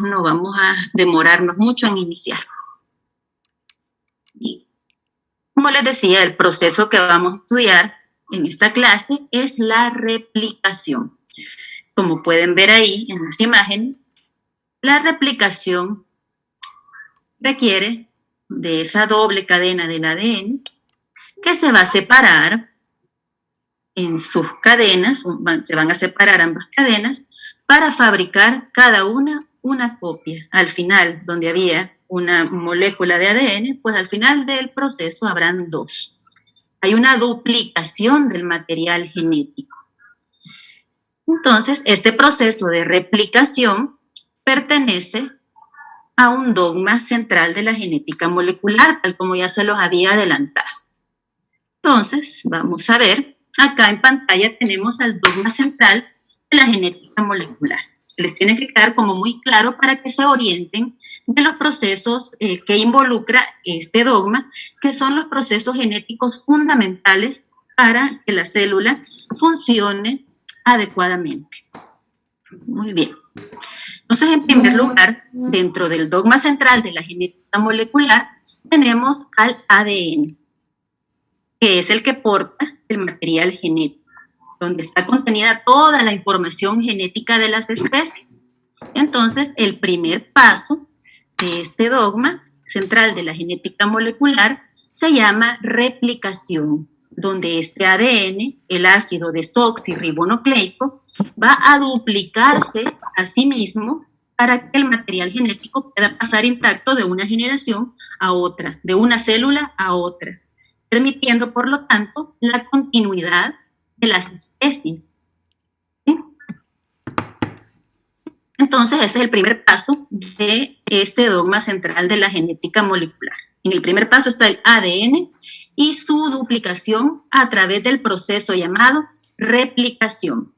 no vamos a demorarnos mucho en iniciar. Y como les decía, el proceso que vamos a estudiar en esta clase es la replicación. Como pueden ver ahí en las imágenes, la replicación requiere de esa doble cadena del ADN que se va a separar en sus cadenas, se van a separar ambas cadenas para fabricar cada una copia. Al final, donde había una molécula de ADN, pues al final del proceso habrán dos. Hay una duplicación del material genético. Entonces, este proceso de replicación pertenece a un dogma central de la genética molecular, tal como ya se los había adelantado. Entonces, vamos a ver, acá en pantalla tenemos al dogma central de la genética molecular. Les tiene que quedar como muy claro para que se orienten de los procesos que involucra este dogma, que son los procesos genéticos fundamentales para que la célula funcione adecuadamente. Muy bien. Entonces, en primer lugar, dentro del dogma central de la genética molecular, tenemos al ADN, que es el que porta el material genético, donde está contenida toda la información genética de las especies. Entonces, el primer paso de este dogma central de la genética molecular se llama replicación, donde este ADN, el ácido desoxirribonucleico, va a duplicarse a sí mismo para que el material genético pueda pasar intacto de una generación a otra, de una célula a otra, permitiendo, por lo tanto, la continuidad de las especies. ¿Sí? Entonces, ese es el primer paso de este dogma central de la genética molecular. En el primer paso está el ADN y su duplicación a través del proceso llamado replicación.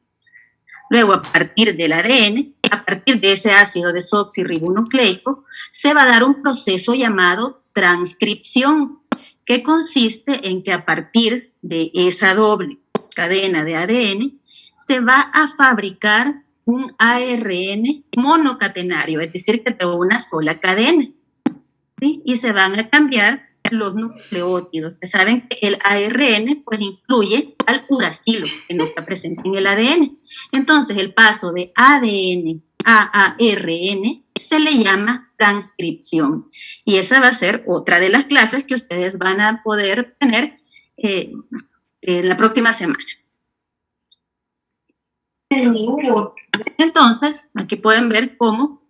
Luego, a partir del ADN, a partir de ese ácido desoxirribonucleico, se va a dar un proceso llamado transcripción, que consiste en que a partir de esa doble cadena de ADN se va a fabricar un ARN monocatenario, es decir, que de una sola cadena, ¿sí? Y se van a cambiar los nucleótidos. Ya saben que el ARN pues incluye al uracilo, que no está presente en el ADN. Entonces, el paso de ADN a ARN se le llama transcripción. Y esa va a ser otra de las clases que ustedes van a poder tener la próxima semana. Entonces, aquí pueden ver cómo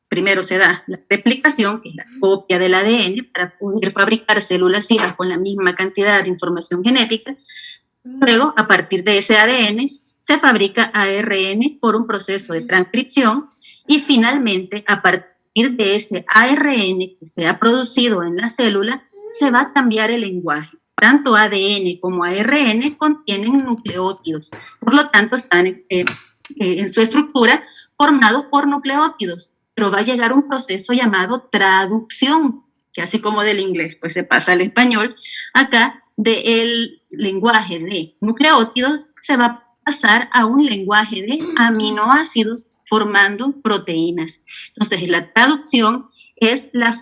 primero se da la replicación, que es la copia del ADN, para poder fabricar células hijas con la misma cantidad de información genética. Luego, a partir de ese ADN, se fabrica ARN por un proceso de transcripción y finalmente, a partir de ese ARN que se ha producido en la célula, se va a cambiar el lenguaje. Tanto ADN como ARN contienen nucleótidos, por lo tanto están en su estructura formados por nucleótidos, pero va a llegar un proceso llamado traducción, que así como del inglés pues se pasa al español, acá del lenguaje de nucleótidos se va a pasar a un lenguaje de aminoácidos formando proteínas. Entonces, la traducción es la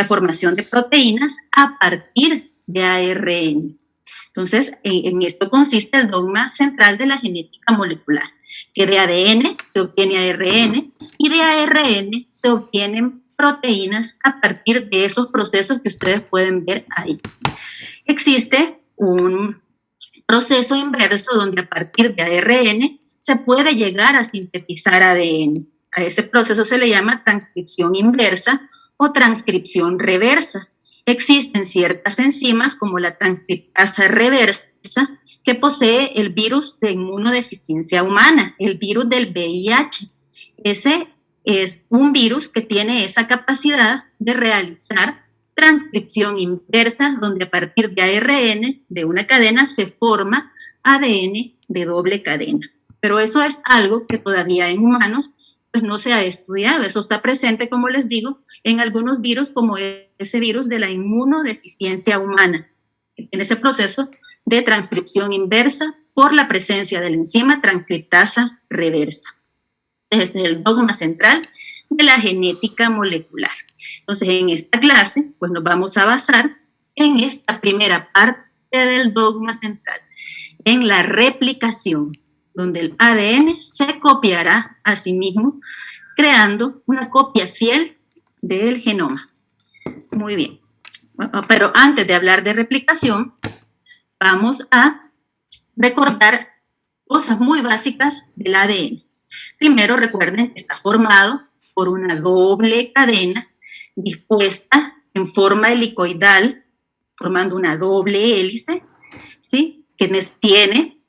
formación de proteínas a partir de ARN. Entonces, en esto consiste el dogma central de la genética molecular, que de ADN se obtiene ARN y de ARN se obtienen proteínas a partir de esos procesos que ustedes pueden ver ahí. Existe un proceso inverso donde a partir de ARN se puede llegar a sintetizar ADN. A ese proceso se le llama transcripción inversa o transcripción reversa. Existen ciertas enzimas como la transcriptasa reversa que posee el virus de inmunodeficiencia humana, el virus del VIH. Ese es un virus que tiene esa capacidad de realizar transcripción inversa, donde a partir de ARN de una cadena se forma ADN de doble cadena. Pero eso es algo que todavía en humanos pues no se ha estudiado. Eso está presente, como les digo, en algunos virus como ese virus de la inmunodeficiencia humana, que tiene ese proceso de transcripción inversa por la presencia de la enzima transcriptasa reversa. Este es el dogma central de la genética molecular. Entonces, en esta clase, pues nos vamos a basar en esta primera parte del dogma central, en la replicación, donde el ADN se copiará a sí mismo, creando una copia fiel del genoma. Muy bien. Pero antes de hablar de replicación, vamos a recordar cosas muy básicas del ADN. Primero, recuerden que está formado por una doble cadena dispuesta en forma helicoidal, formando una doble hélice, ¿sí? Que tiene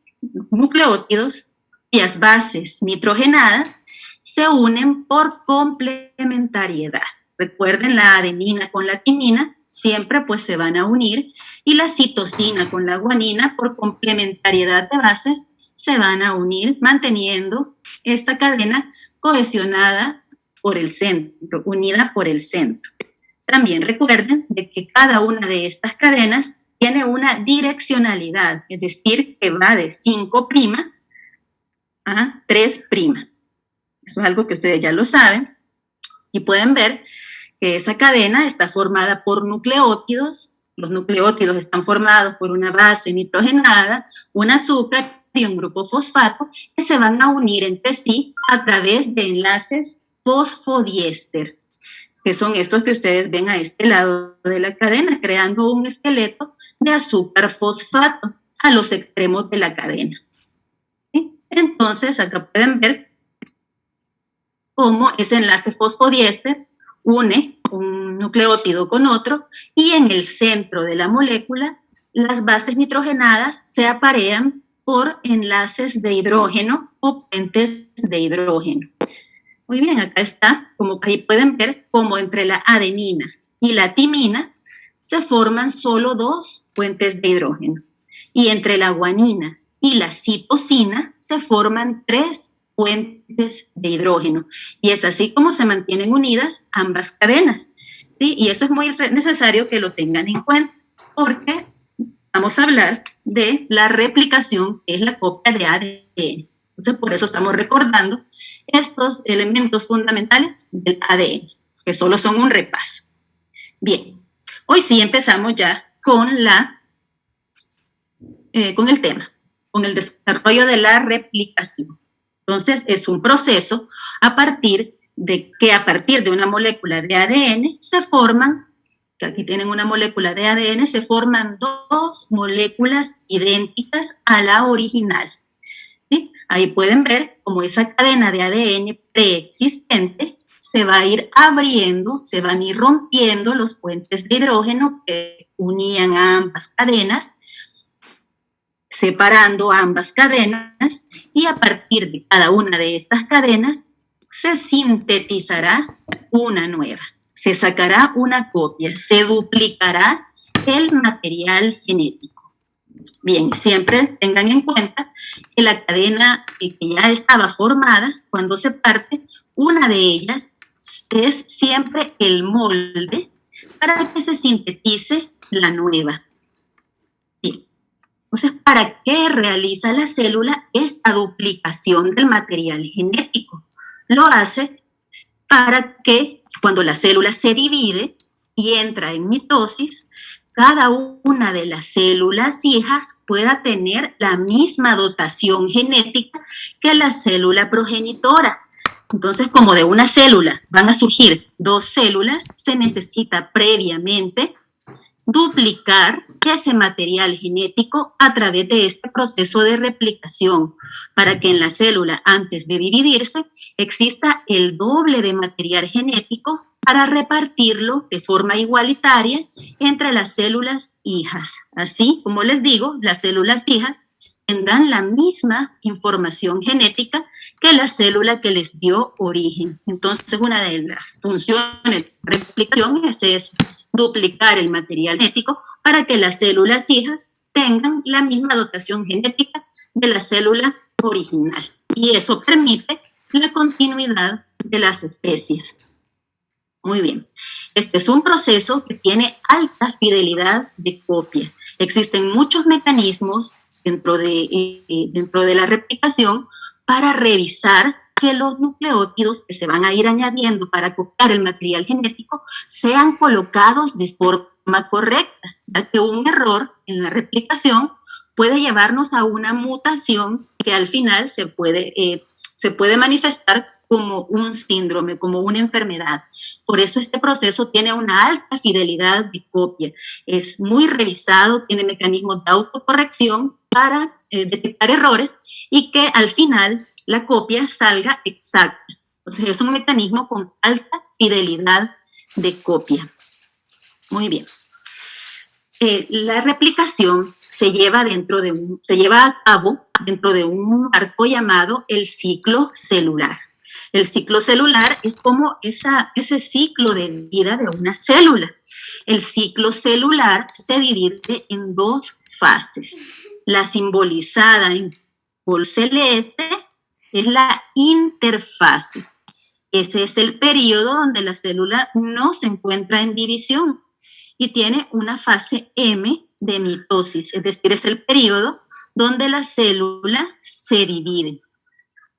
nucleótidos cuyas bases nitrogenadas se unen por complementariedad. Recuerden, la adenina con la timina siempre pues se van a unir, y la citosina con la guanina por complementariedad de bases se van a unir, manteniendo esta cadena cohesionada por el centro, unida por el centro. Tambi'También recuerden de que cada una de estas cadenas tiene una direccionalidad, es decir, que va de 5' a 3'. Eso es algo que ustedes ya lo saben, y pueden ver que esa cadena está formada por nucleótidos. Los nucleótidos están formados por una base nitrogenada, un azúcar y un grupo fosfato, que se van a unir entre sí a través de enlaces fosfodiéster, que son estos que ustedes ven a este lado de la cadena, creando un esqueleto de azúcar fosfato a los extremos de la cadena. ¿Sí? Entonces, acá pueden ver cómo ese enlace fosfodiéster une un nucleótido con otro, y en el centro de la molécula las bases nitrogenadas se aparean por enlaces de hidrógeno o puentes de hidrógeno. Muy bien, acá está, como ahí pueden ver, como entre la adenina y la timina se forman solo 2 puentes de hidrógeno, y entre la guanina y la citosina se forman 3 puentes de hidrógeno, y es así como se mantienen unidas ambas cadenas, ¿sí? Y eso es muy necesario que lo tengan en cuenta, porque vamos a hablar de la replicación, que es la copia de ADN. Entonces, por eso estamos recordando estos elementos fundamentales del ADN, que solo son un repaso. Bien, hoy sí empezamos ya con el tema, con el desarrollo de la replicación. Entonces, es un proceso a partir de una molécula de ADN se forman, aquí tienen una molécula de ADN, se forman 2 moléculas idénticas a la original. ¿Sí? Ahí pueden ver cómo esa cadena de ADN preexistente se va a ir abriendo, se van a ir rompiendo los puentes de hidrógeno que unían a ambas cadenas, separando ambas cadenas, y a partir de cada una de estas cadenas se sintetizará una nueva, se sacará una copia, se duplicará el material genético. Bien, siempre tengan en cuenta que la cadena que ya estaba formada, cuando se parte, una de ellas es siempre el molde para que se sintetice la nueva. Bien, entonces, ¿para qué realiza la célula esta duplicación del material genético? Lo hace para que cuando la célula se divide y entra en mitosis, cada una de las células hijas pueda tener la misma dotación genética que la célula progenitora. Entonces, como de una célula van a surgir 2 células, se necesita previamente duplicar ese material genético a través de este proceso de replicación, para que en la célula, antes de dividirse, exista el doble de material genético para repartirlo de forma igualitaria entre las células hijas. Así, como les digo, las células hijas tendrán la misma información genética que la célula que les dio origen. Entonces, una de las funciones de replicación es duplicar el material genético para que las células hijas tengan la misma dotación genética de la célula original. Y eso permite la continuidad de las especies. Muy bien. Este es un proceso que tiene alta fidelidad de copia. Existen muchos mecanismos dentro de la replicación para revisar que los nucleótidos que se van a ir añadiendo para copiar el material genético sean colocados de forma correcta, ya que un error en la replicación puede llevarnos a una mutación que al final se puede manifestar como un síndrome, como una enfermedad. Por eso este proceso tiene una alta fidelidad de copia. Es muy revisado, tiene mecanismos de autocorrección para detectar errores y que al final la copia salga exacta. Entonces es un mecanismo con alta fidelidad de copia. Muy bien. La replicación se lleva a cabo dentro de un marco llamado el ciclo celular. El ciclo celular es como ese ciclo de vida de una célula. El ciclo celular se divide en dos fases. La simbolizada en color celeste es la interfase. Ese es el periodo donde la célula no se encuentra en división y tiene una fase M de mitosis, es decir, es el periodo donde la célula se divide.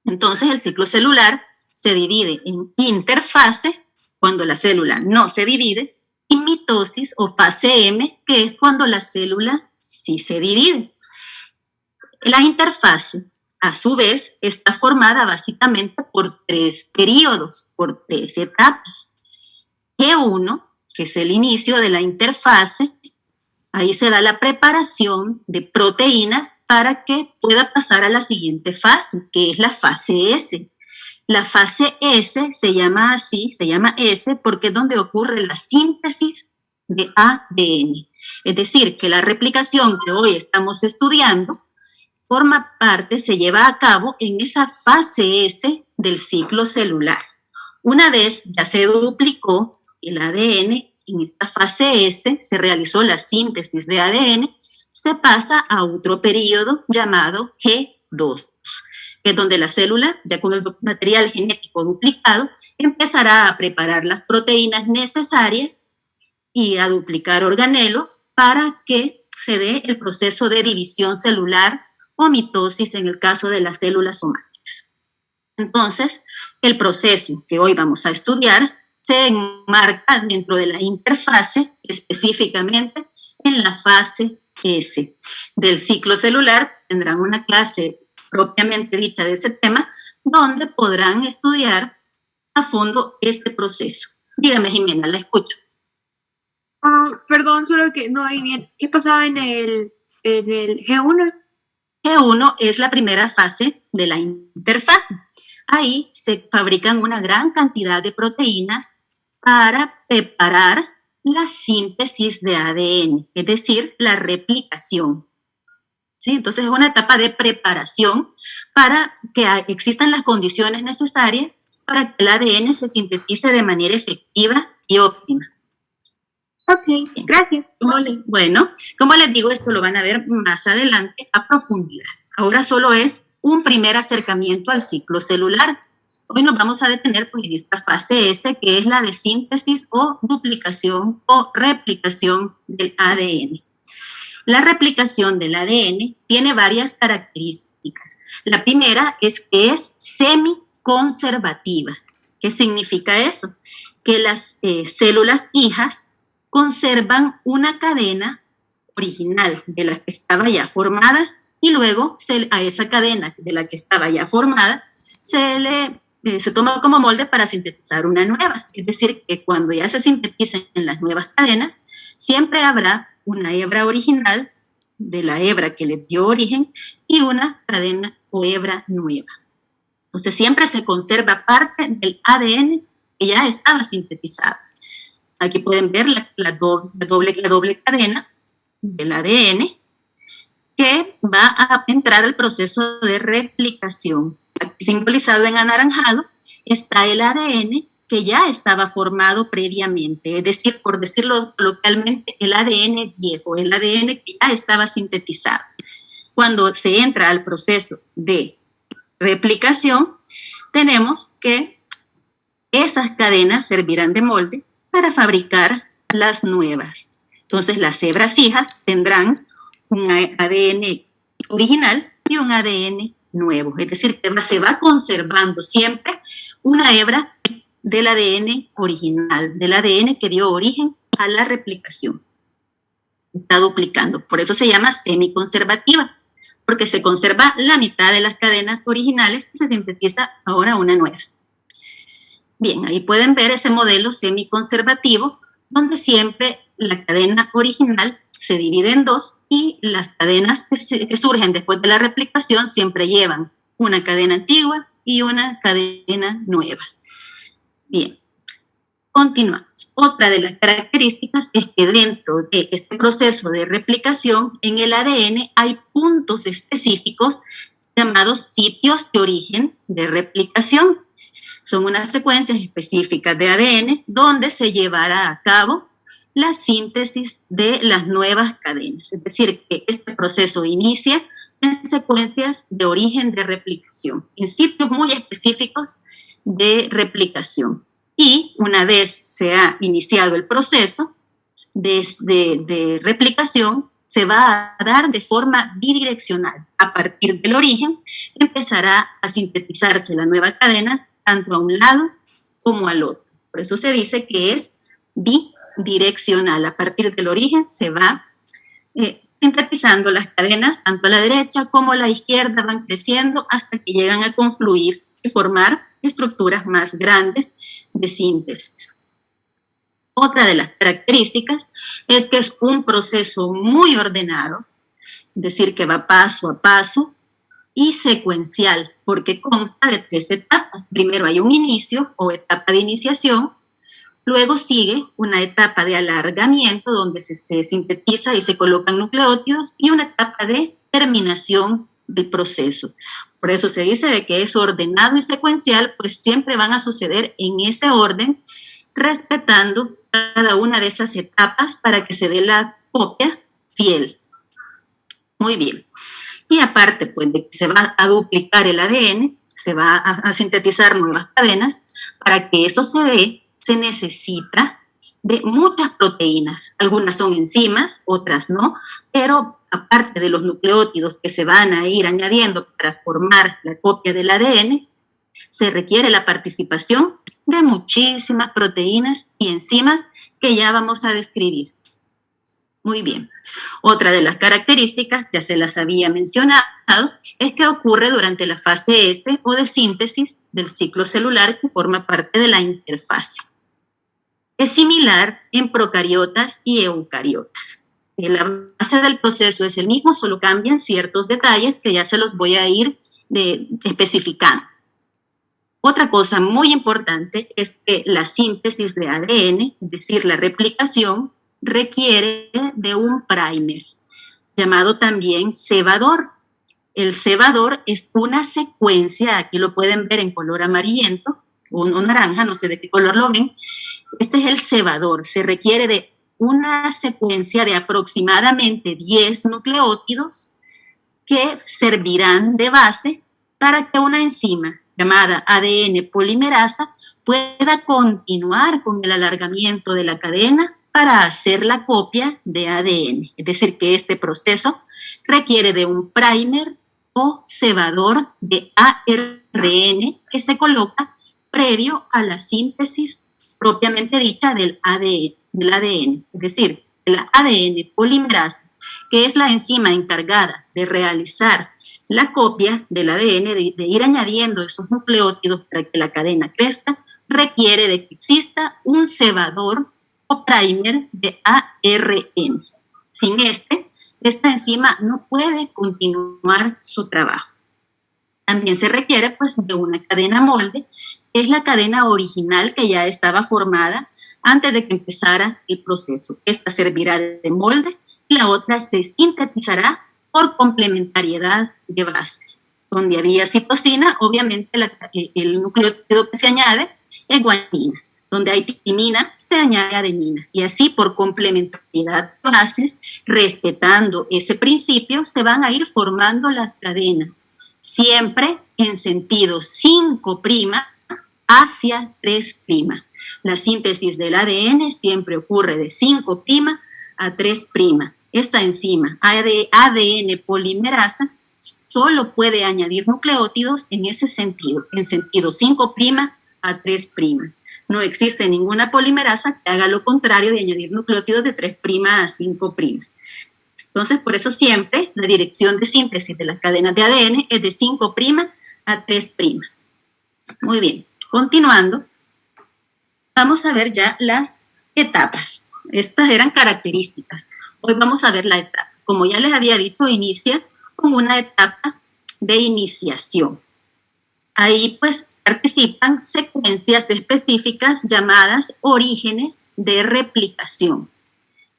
Entonces, el ciclo celular se divide en interfase, cuando la célula no se divide, y mitosis o fase M, que es cuando la célula sí se divide. La interfase, a su vez, está formada básicamente por 3 periodos, por 3 etapas. G1, que es el inicio de la interfase, ahí se da la preparación de proteínas para que pueda pasar a la siguiente fase, que es la fase S. La fase S se llama así, se llama S porque es donde ocurre la síntesis de ADN. Es decir, que la replicación que hoy estamos estudiando forma parte, se lleva a cabo en esa fase S del ciclo celular. Una vez ya se duplicó el ADN, en esta fase S se realizó la síntesis de ADN, se pasa a otro periodo llamado G2, que es donde la célula, ya con el material genético duplicado, empezará a preparar las proteínas necesarias y a duplicar organelos para que se dé el proceso de división celular o mitosis en el caso de las células somáticas. Entonces, el proceso que hoy vamos a estudiar se enmarca dentro de la interfase, específicamente en la fase S del ciclo celular. Tendrán una clase propiamente dicha de ese tema, donde podrán estudiar a fondo este proceso. Dígame, Jimena, la escucho. Perdón, solo que no oí bien. ¿Qué pasaba en el G1? G1 es la primera fase de la interfase. Ahí se fabrican una gran cantidad de proteínas para preparar la síntesis de ADN, es decir, la replicación. ¿Sí? Entonces es una etapa de preparación para que existan las condiciones necesarias para que el ADN se sintetice de manera efectiva y óptima. Ok, gracias. Bueno, como les digo, esto lo van a ver más adelante a profundidad. Ahora solo es un primer acercamiento al ciclo celular. Hoy nos vamos a detener pues, en esta fase S, que es la de síntesis o duplicación o replicación del ADN. La replicación del ADN tiene varias características. La primera es que es semiconservativa. ¿Qué significa eso? Que las células hijas conservan una cadena original de la que estaba ya formada y luego a esa cadena de la que estaba ya formada se toma como molde para sintetizar una nueva. Es decir, que cuando ya se sinteticen las nuevas cadenas, siempre habrá una hebra original de la hebra que les dio origen y una cadena o hebra nueva. Entonces siempre se conserva parte del ADN que ya estaba sintetizado. Aquí pueden ver la doble cadena del ADN que va a entrar al proceso de replicación. Aquí simbolizado en anaranjado está el ADN que ya estaba formado previamente, es decir, por decirlo coloquialmente, el ADN viejo, el ADN que ya estaba sintetizado. Cuando se entra al proceso de replicación, tenemos que esas cadenas servirán de molde para fabricar las nuevas. Entonces, las hebras hijas tendrán un ADN original y un ADN nuevos. Es decir, que se va conservando siempre una hebra del ADN original, del ADN que dio origen a la replicación. Se está duplicando. Por eso se llama semiconservativa, porque se conserva la mitad de las cadenas originales y se sintetiza ahora una nueva. Bien, ahí pueden ver ese modelo semiconservativo, donde siempre la cadena original se divide en dos y las cadenas que surgen después de la replicación siempre llevan una cadena antigua y una cadena nueva. Bien, continuamos. Otra de las características es que dentro de este proceso de replicación en el ADN hay puntos específicos llamados sitios de origen de replicación. Son unas secuencias específicas de ADN donde se llevará a cabo la síntesis de las nuevas cadenas. Es decir, que este proceso inicia en secuencias de origen de replicación, en sitios muy específicos de replicación. Y una vez se ha iniciado el proceso de replicación, se va a dar de forma bidireccional. A partir del origen empezará a sintetizarse la nueva cadena tanto a un lado como al otro. Por eso se dice que es bidireccional. A partir del origen se va sintetizando las cadenas, tanto a la derecha como a la izquierda, van creciendo hasta que llegan a confluir y formar estructuras más grandes de síntesis. Otra de las características es que es un proceso muy ordenado, es decir, que va paso a paso y secuencial, porque consta de 3 etapas. Primero hay un inicio o etapa de iniciación, luego sigue una etapa de alargamiento donde se sintetiza y se colocan nucleótidos y una etapa de terminación del proceso. Por eso se dice de que es ordenado y secuencial, pues siempre van a suceder en ese orden, respetando cada una de esas etapas para que se dé la copia fiel. Muy bien. Y aparte, pues, de que se va a duplicar el ADN, se va a sintetizar nuevas cadenas, para que eso se dé, se necesita de muchas proteínas. Algunas son enzimas, otras no, pero aparte de los nucleótidos que se van a ir añadiendo para formar la copia del ADN, se requiere la participación de muchísimas proteínas y enzimas que ya vamos a describir. Muy bien. Otra de las características, ya se las había mencionado, es que ocurre durante la fase S o de síntesis del ciclo celular que forma parte de la interfase. Es similar en procariotas y eucariotas. La base del proceso es el mismo, solo cambian ciertos detalles que ya se los voy a ir especificando. Otra cosa muy importante es que la síntesis de ADN, es decir, la replicación, requiere de un primer, llamado también cebador. El cebador es una secuencia, aquí lo pueden ver en color amarillento o naranja, no sé de qué color lo ven. Este es el cebador, se requiere de una secuencia de aproximadamente 10 nucleótidos que servirán de base para que una enzima llamada ADN polimerasa pueda continuar con el alargamiento de la cadena para hacer la copia de ADN. Es decir, que este proceso requiere de un primer o cebador de ARN que se coloca previo a la síntesis propiamente dicha del ADN. Es decir, la ADN polimerasa, que es la enzima encargada de realizar la copia del ADN, de ir añadiendo esos nucleótidos para que la cadena crezca, requiere de que exista un cebador o primer de ARN. Sin esta enzima no puede continuar su trabajo. También se requiere pues, de una cadena molde, que es la cadena original que ya estaba formada antes de que empezara el proceso. Esta servirá de molde y la otra se sintetizará por complementariedad de bases. Donde había citosina, obviamente el nucleótido que se añade es guanina. Donde hay timina, se añade adenina. Y así, por complementariedad de bases, respetando ese principio, se van a ir formando las cadenas, siempre en sentido 5' hacia 3'. La síntesis del ADN siempre ocurre de 5' a 3'. Esta enzima, ADN polimerasa, solo puede añadir nucleótidos en ese sentido, en sentido 5' a 3'. No existe ninguna polimerasa que haga lo contrario de añadir nucleótidos de 3' a 5'. Entonces, por eso siempre la dirección de síntesis de las cadenas de ADN es de 5' a 3'. Muy bien, continuando, vamos a ver ya las etapas. Estas eran características. Hoy vamos a ver la etapa. Como ya les había dicho, inicia con una etapa de iniciación. Ahí pues participan secuencias específicas llamadas orígenes de replicación.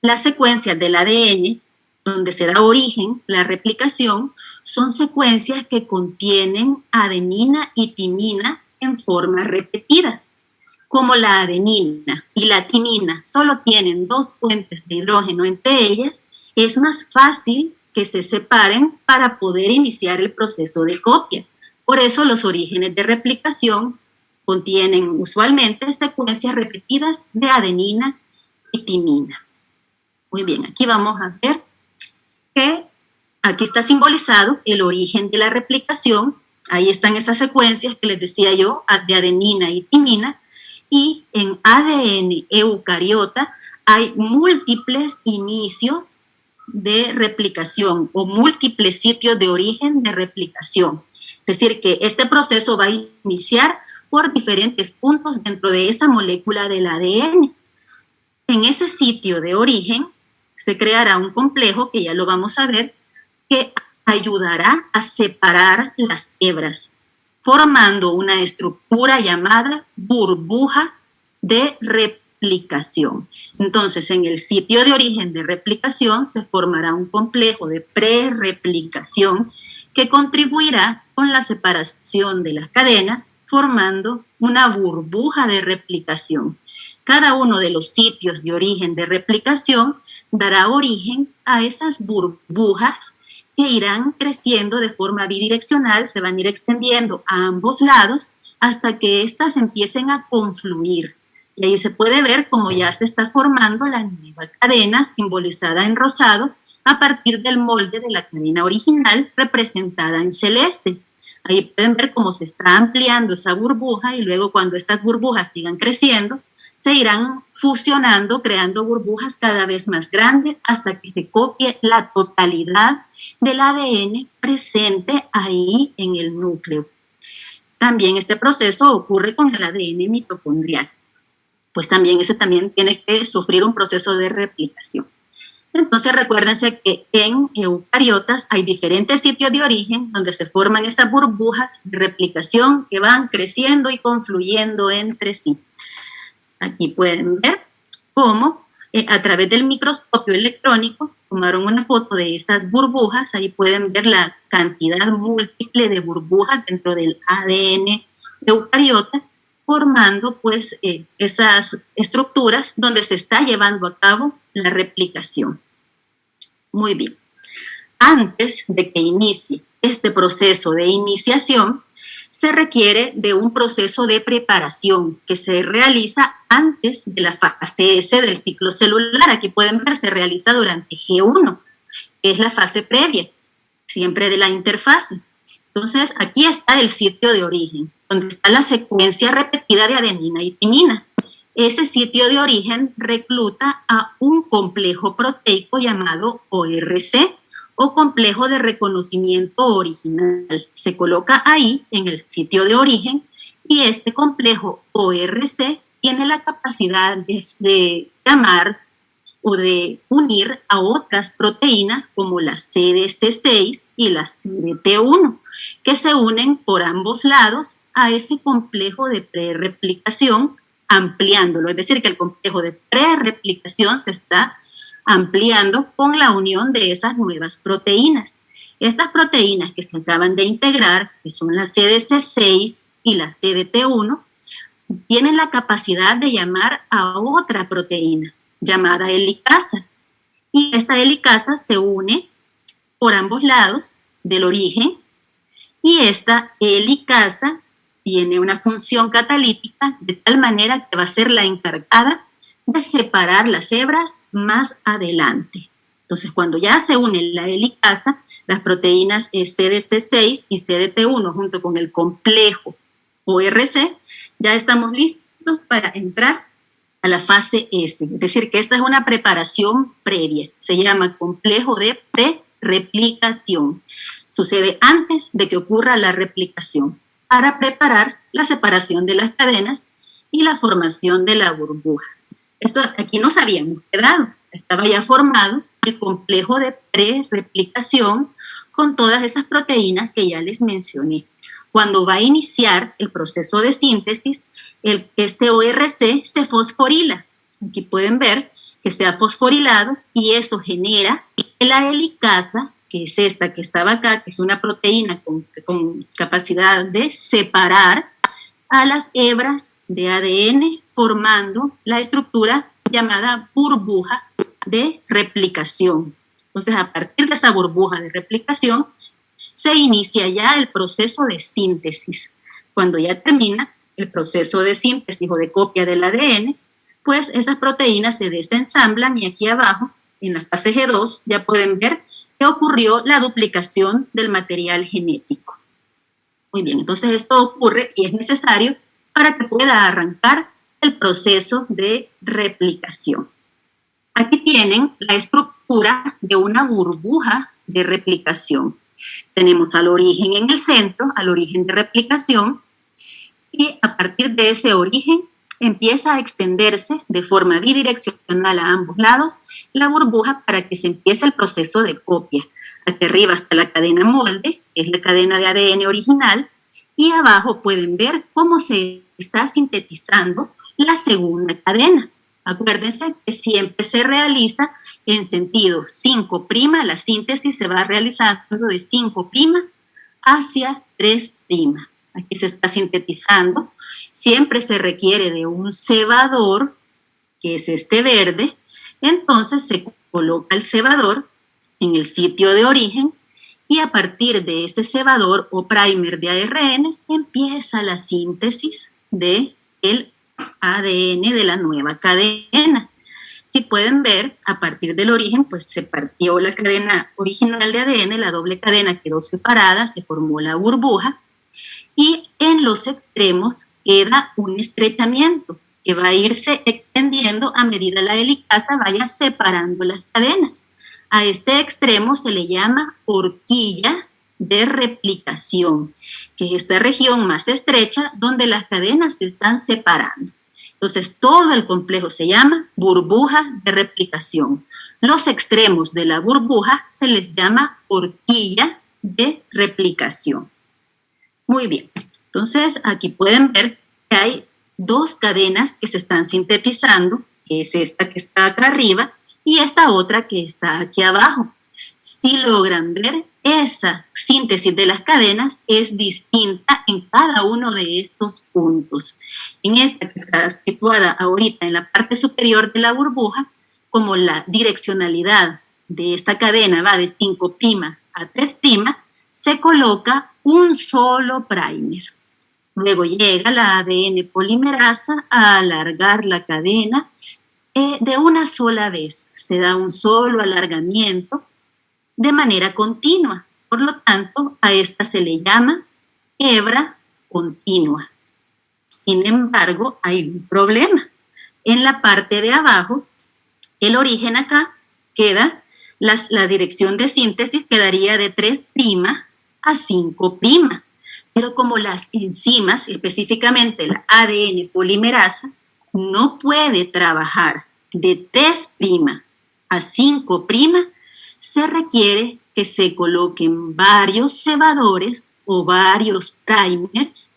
Las secuencias del ADN, donde se da origen la replicación, son secuencias que contienen adenina y timina en forma repetida. Como la adenina y la timina solo tienen 2 puentes de hidrógeno entre ellas, es más fácil que se separen para poder iniciar el proceso de copia. Por eso los orígenes de replicación contienen usualmente secuencias repetidas de adenina y timina. Muy bien, aquí vamos a ver que aquí está simbolizado el origen de la replicación. Ahí están esas secuencias que les decía yo, de adenina y timina. Y en ADN eucariota hay múltiples inicios de replicación o múltiples sitios de origen de replicación. Es decir, que este proceso va a iniciar por diferentes puntos dentro de esa molécula del ADN. En ese sitio de origen se creará un complejo, que ya lo vamos a ver, que ayudará a separar las hebras, formando una estructura llamada burbuja de replicación. Entonces, en el sitio de origen de replicación se formará un complejo de prerreplicación que contribuirá con la separación de las cadenas, formando una burbuja de replicación. Cada uno de los sitios de origen de replicación dará origen a esas burbujas que irán creciendo de forma bidireccional, se van a ir extendiendo a ambos lados hasta que éstas empiecen a confluir. Y ahí se puede ver cómo ya se está formando la nueva cadena simbolizada en rosado a partir del molde de la cadena original representada en celeste. Ahí pueden ver cómo se está ampliando esa burbuja y luego cuando estas burbujas sigan creciendo, se irán fusionando, creando burbujas cada vez más grandes hasta que se copie la totalidad del ADN presente ahí en el núcleo. También este proceso ocurre con el ADN mitocondrial, pues también ese también tiene que sufrir un proceso de replicación. Entonces recuérdense que en eucariotas hay diferentes sitios de origen donde se forman esas burbujas de replicación que van creciendo y confluyendo entre sí. Aquí pueden ver cómo a través del microscopio electrónico tomaron una foto de esas burbujas. Ahí pueden ver la cantidad múltiple de burbujas dentro del ADN eucariota, formando pues esas estructuras donde se está llevando a cabo la replicación. Muy bien. Antes de que inicie este proceso de iniciación, se requiere de un proceso de preparación que se realiza antes de la fase S del ciclo celular. Aquí pueden ver, se realiza durante G1, que es la fase previa, siempre de la interfase. Entonces, aquí está el sitio de origen, donde está la secuencia repetida de adenina y timina. Ese sitio de origen recluta a un complejo proteico llamado ORC, o complejo de reconocimiento original. Se coloca ahí en el sitio de origen y este complejo ORC tiene la capacidad de llamar o de unir a otras proteínas como la CDC6 y la CDT1, que se unen por ambos lados a ese complejo de prerreplicación, ampliándolo. Es decir, que el complejo de prerreplicación se está ampliando con la unión de esas nuevas proteínas. Estas proteínas que se acaban de integrar, que son la CDC6 y la CDT1, tienen la capacidad de llamar a otra proteína llamada helicasa. Y esta helicasa se une por ambos lados del origen y esta helicasa tiene una función catalítica de tal manera que va a ser la encargada de separar las hebras más adelante. Entonces, cuando ya se une la helicasa, las proteínas CDC6 y CDT1 junto con el complejo ORC, ya estamos listos para entrar a la fase S. Es decir, que esta es una preparación previa. Se llama complejo de pre-replicación. Sucede antes de que ocurra la replicación para preparar la separación de las cadenas y la formación de la burbuja. Esto aquí nos habíamos quedado. Estaba ya formado el complejo de pre-replicación con todas esas proteínas que ya les mencioné. Cuando va a iniciar el proceso de síntesis, este ORC se fosforila. Aquí pueden ver que se ha fosforilado y eso genera que la helicasa, que es esta que estaba acá, que es una proteína con capacidad de separar a las hebras de ADN, formando la estructura llamada burbuja de replicación. Entonces, a partir de esa burbuja de replicación, se inicia ya el proceso de síntesis. Cuando ya termina el proceso de síntesis o de copia del ADN, pues esas proteínas se desensamblan y aquí abajo, en la fase G2, ya pueden ver que ocurrió la duplicación del material genético. Muy bien, entonces esto ocurre y es necesario para que pueda arrancar el proceso de replicación. Aquí tienen la estructura de una burbuja de replicación. Tenemos al origen en el centro, al origen de replicación, y a partir de ese origen empieza a extenderse de forma bidireccional a ambos lados la burbuja para que se empiece el proceso de copia. Aquí arriba está la cadena molde, que es la cadena de ADN original, y abajo pueden ver cómo se está sintetizando la segunda cadena. Acuérdense que siempre se realiza en sentido 5', la síntesis se va realizando de 5' hacia 3'. Aquí se está sintetizando. Siempre se requiere de un cebador, que es este verde. Entonces se coloca el cebador en el sitio de origen y a partir de ese cebador o primer de ARN empieza la síntesis del ADN de la nueva cadena. Si pueden ver, a partir del origen, pues se partió la cadena original de ADN, la doble cadena quedó separada, se formó la burbuja y en los extremos queda un estrechamiento que va a irse extendiendo a medida la helicasa vaya separando las cadenas. A este extremo se le llama horquilla de replicación, que es esta región más estrecha donde las cadenas se están separando. Entonces, todo el complejo se llama burbuja de replicación. Los extremos de la burbuja se les llama horquilla de replicación. Muy bien. Entonces, aquí pueden ver que hay dos cadenas que se están sintetizando, que es esta que está acá arriba y esta otra que está aquí abajo. Si logran ver, esa síntesis de las cadenas es distinta en cada uno de estos puntos. En esta que está situada ahorita en la parte superior de la burbuja, como la direccionalidad de esta cadena va de 5' a 3', se coloca un solo primer. Luego llega la ADN polimerasa a alargar la cadena de una sola vez. Se da un solo alargamiento de manera continua. Por lo tanto, a esta se le llama hebra continua. Sin embargo, hay un problema. En la parte de abajo, el origen acá queda, la dirección de síntesis quedaría de 3' a 5'. Pero como las enzimas, específicamente la ADN polimerasa, no puede trabajar de 3' a 5', se requiere que se coloquen varios cebadores o varios primers,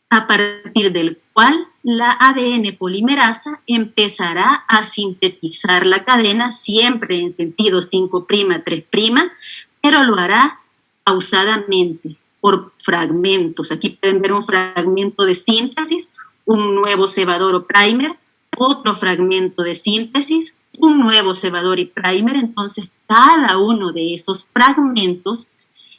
a partir del cual la ADN polimerasa empezará a sintetizar la cadena siempre en sentido 5', 3', pero lo hará pausadamente, por fragmentos. Aquí pueden ver un fragmento de síntesis, un nuevo cebador o primer, otro fragmento de síntesis, un nuevo cebador y primer. Entonces, cada uno de esos fragmentos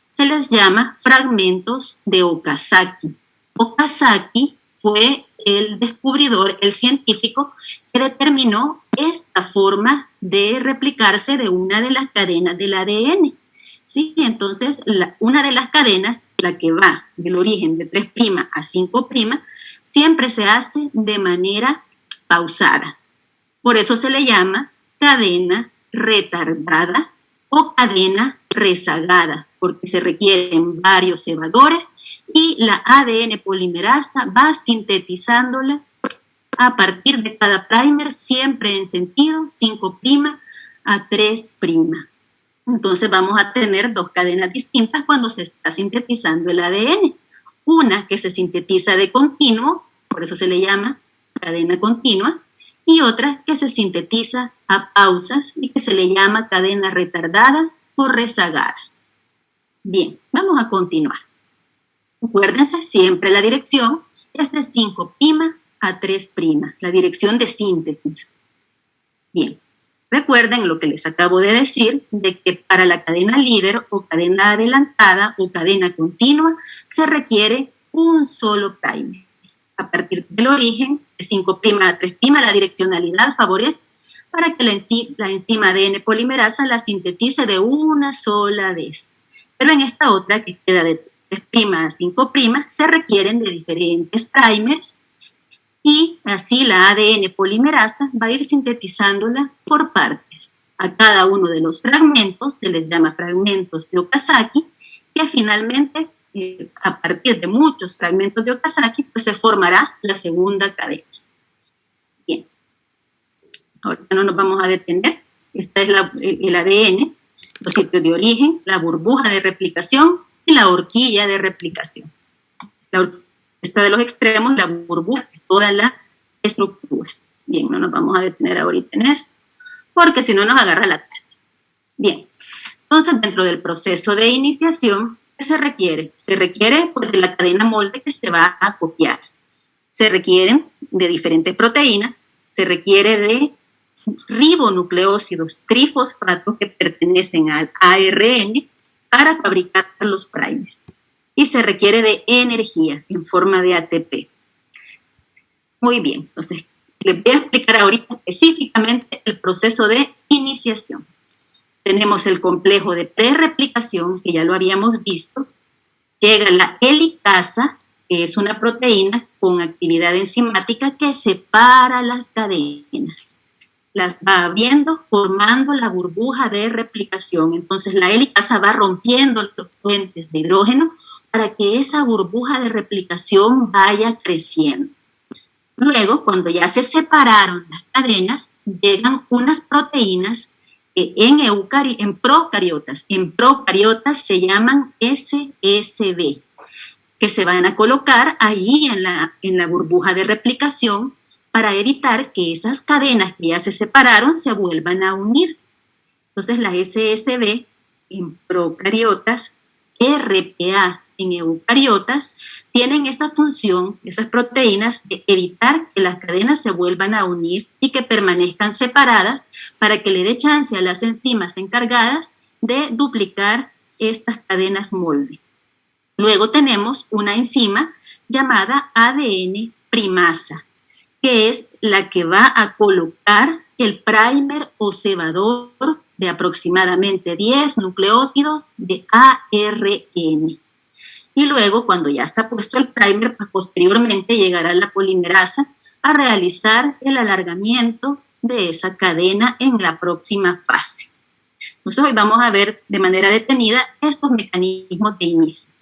se les llama fragmentos de Okazaki. Okazaki fue el descubridor, el científico, que determinó esta forma de replicarse de una de las cadenas del ADN. ¿Sí? Entonces, una de las cadenas, la que va del origen de 3' a 5', siempre se hace de manera pausada. Por eso se le llama cadena retardada o cadena rezagada, porque se requieren varios cebadores y la ADN polimerasa va sintetizándola a partir de cada primer, siempre en sentido 5' a 3'. Entonces vamos a tener dos cadenas distintas cuando se está sintetizando el ADN. Una que se sintetiza de continuo, por eso se le llama cadena continua, y otra que se sintetiza a pausas y que se le llama cadena retardada o rezagada. Bien, vamos a continuar. Acuérdense, siempre la dirección es de 5' a 3', la dirección de síntesis. Bien, recuerden lo que les acabo de decir, de que para la cadena líder o cadena adelantada o cadena continua se requiere un solo primer. A partir del origen de 5' a 3', la direccionalidad favorece para que la enzima ADN polimerasa la sintetice de una sola vez. Pero en esta otra, que queda de 3' a 5', se requieren de diferentes primers y así la ADN polimerasa va a ir sintetizándola por partes. A cada uno de los fragmentos se les llama fragmentos de Okazaki, que finalmente, a partir de muchos fragmentos de Okazaki, pues se formará la segunda cadena. Bien, ahorita no nos vamos a detener. Esta es el ADN, los sitios de origen, la burbuja de replicación y la horquilla de replicación. Esta de los extremos, la burbuja, es toda la estructura. Bien, no nos vamos a detener ahorita en eso, porque si no nos agarra la tarde. Bien, entonces dentro del proceso de iniciación, ¿qué se requiere? Se requiere pues, de la cadena molde que se va a copiar. Se requieren de diferentes proteínas, se requiere de ribonucleósidos trifosfatos que pertenecen al ARN para fabricar los primers. Y se requiere de energía en forma de ATP. Muy bien, entonces les voy a explicar ahorita específicamente el proceso de iniciación. Tenemos el complejo de prereplicación, que ya lo habíamos visto. Llega la helicasa, que es una proteína con actividad enzimática que separa las cadenas. Las va abriendo, formando la burbuja de replicación. Entonces la helicasa va rompiendo los puentes de hidrógeno para que esa burbuja de replicación vaya creciendo. Luego, cuando ya se separaron las cadenas, llegan unas proteínas que en procariotas se llaman SSB, que se van a colocar ahí en la burbuja de replicación para evitar que esas cadenas que ya se separaron se vuelvan a unir. Entonces, las SSB en procariotas, RPA en eucariotas, tienen esa función, esas proteínas, de evitar que las cadenas se vuelvan a unir y que permanezcan separadas para que le dé chance a las enzimas encargadas de duplicar estas cadenas molde. Luego tenemos una enzima llamada ADN primasa, que es la que va a colocar el primer o cebador de aproximadamente 10 nucleótidos de ARN. Y luego, cuando ya está puesto el primer, pues posteriormente llegará la polimerasa a realizar el alargamiento de esa cadena en la próxima fase. Entonces, hoy vamos a ver de manera detenida estos mecanismos de inicio.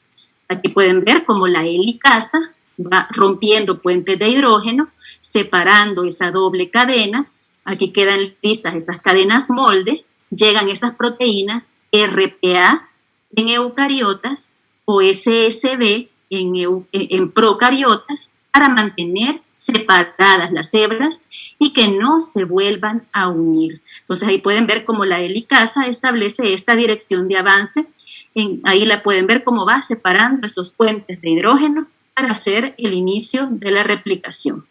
Aquí pueden ver cómo la helicasa va rompiendo puentes de hidrógeno, separando esa doble cadena. Aquí quedan listas esas cadenas molde, llegan esas proteínas RPA en eucariotas o SSB en procariotas para mantener separadas las hebras y que no se vuelvan a unir. Entonces ahí pueden ver cómo la helicasa establece esta dirección de avance. Ahí la pueden ver cómo va separando esos puentes de hidrógeno para hacer el inicio de la replicación.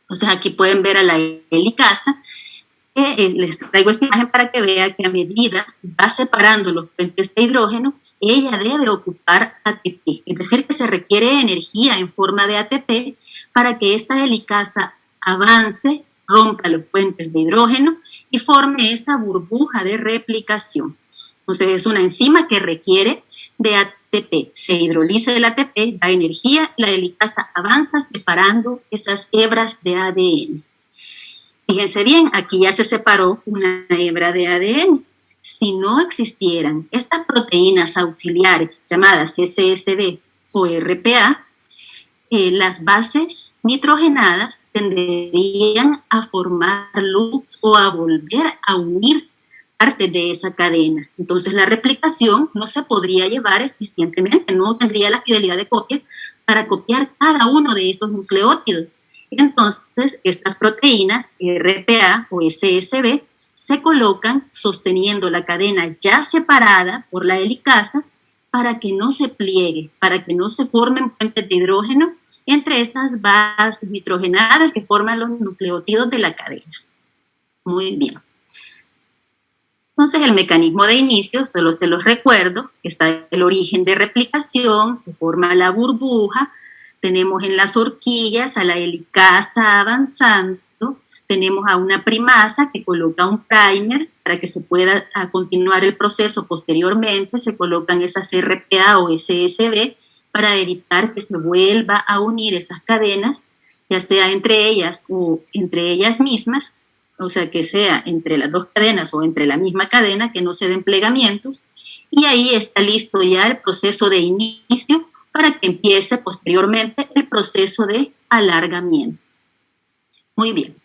Entonces aquí pueden ver a la helicasa. Les traigo esta imagen para que vean que a medida va separando los puentes de hidrógeno, ella debe ocupar ATP, es decir, que se requiere energía en forma de ATP para que esta helicasa avance, rompa los puentes de hidrógeno y forme esa burbuja de replicación. Entonces es una enzima que requiere de ATP. Se hidroliza el ATP, da energía, la helicasa avanza separando esas hebras de ADN. Fíjense bien, aquí ya se separó una hebra de ADN. Si no existieran estas proteínas auxiliares llamadas SSB o RPA, las bases nitrogenadas tenderían a formar loops o a volver a unir parte de esa cadena. Entonces la replicación no se podría llevar eficientemente, no tendría la fidelidad de copia para copiar cada uno de esos nucleótidos. Entonces estas proteínas RPA o SSB se colocan sosteniendo la cadena ya separada por la helicasa para que no se pliegue, para que no se formen puentes de hidrógeno entre estas bases nitrogenadas que forman los nucleótidos de la cadena. Muy bien. Entonces, el mecanismo de inicio, solo se los recuerdo, que está el origen de replicación, se forma la burbuja, tenemos en las horquillas a la helicasa avanzando, tenemos a una primasa que coloca un primer para que se pueda continuar el proceso posteriormente, se colocan esas RPA o SSB para evitar que se vuelva a unir esas cadenas, ya sea entre ellas o entre ellas mismas, o sea, que sea entre las dos cadenas o entre la misma cadena, que no se den plegamientos, y ahí está listo ya el proceso de inicio para que empiece posteriormente el proceso de alargamiento. Muy bien.